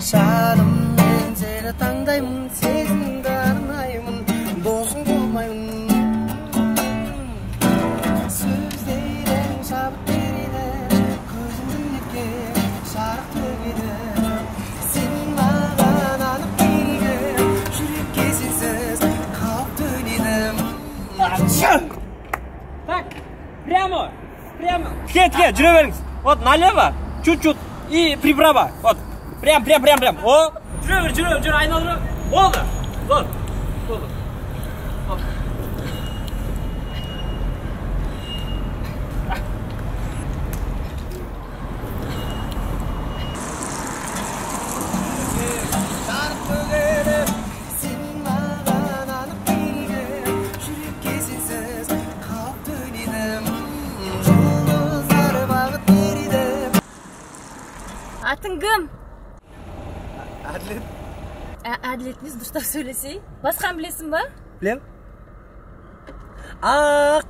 Жаным мен сені таңдаймын, сезімді арнаймын, досың болмаймын. Сөздерің шабыт береді, көзімді неткен жарық төгеді. Сенің маған анық белгі, жүрекке сенсіз қауіп төнеді. Так, прямо. Ке, жүре беріңіз. Вот налево, чуть-чуть и приправа. Вот, прям. О, жүре, айналдыр. Болды. Зор. Atın kım? Adlet. Adletiniz duşta söylesey. Baskan bilesin ba? Bilem.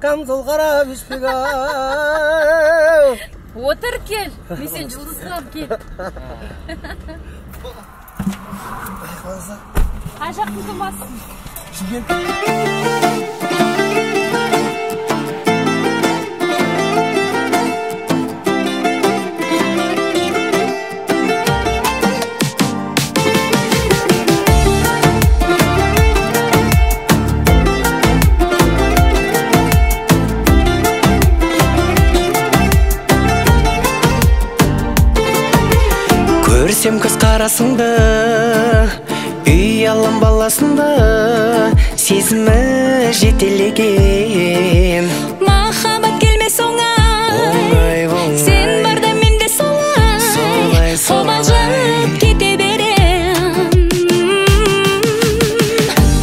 Kamzol qara büspüga. Otur kel. Men sen Жұлдыз қылам kel. Ayqalsa. Қажақтың тумасын. Шымкент. Көрсем көз қарасыңды, үй алам баласыңды, сезімі жетелеген. Махаббат келмес оңай, сен барда мен де солай, қобалжып кете берем.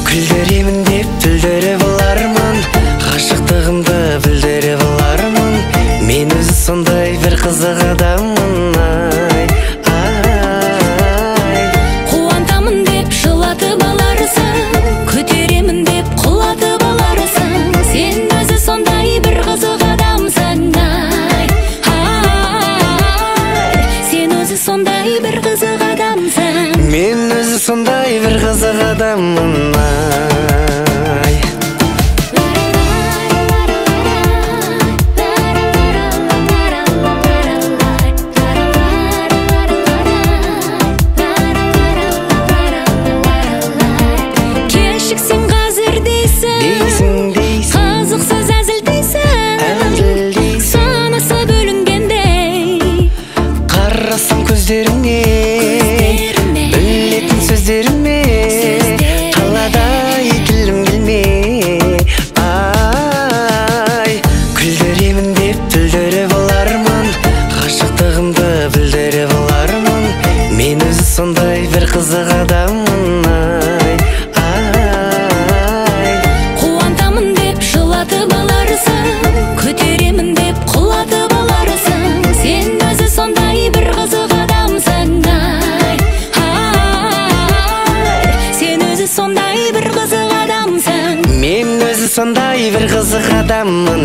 Күлдіремін деп бүлдіріп алармын, ғашықтығымды білдіріп алармын. Мен өзі сондай бір қызық адаммын. Мен өзі сондай бір қызық адаммын. Кешіксің қазір дейсің, қызықсыз әзіл дейсің, санасы бөлінгендей Қарасам көздеріңе, білетін сөздеріме, қаладай тілім келме. Күлдіремін деп бүлдіріп алармын, ғашықтығымды білдіріп алармын. Мен өзі сондай бір қызық адаммын. Қуантамын деп жылатып аларсың, көтеремін деп құлатып аларсың. Сен өзі сондай бір қызық адамсың. Сен өзі сондай бір қызық адамсың. Мен өзі сондай бір қызық адаммын.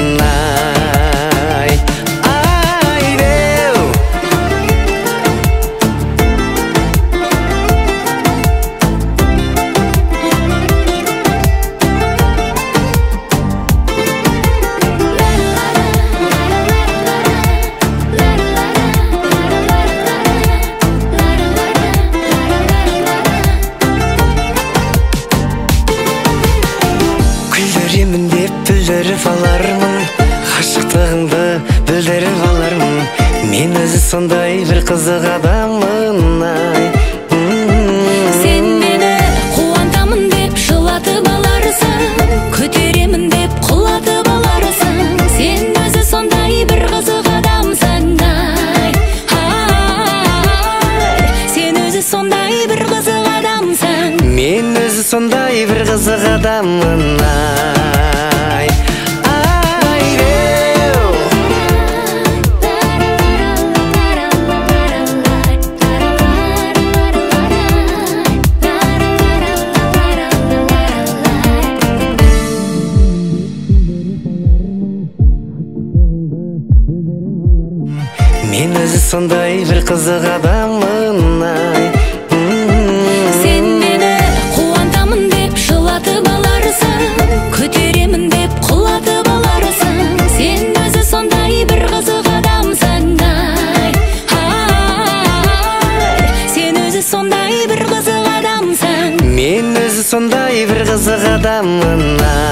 Күлдіремін деп бүлдіріп алармын, ғашықтығымды білдіріп алармын. Мен өзі сондай бір қызық адаммын. Сен мені қуантамын деп жылатып аларсың, көтеремін деп құлатып аларсың. Сен өзі сондай бір қызық адамсың. Сен өзі сондай бір қызық адамсың. Мен өзі сондай бір қызық адаммын. Мен өзі сондай бір қызық адаммын. адамына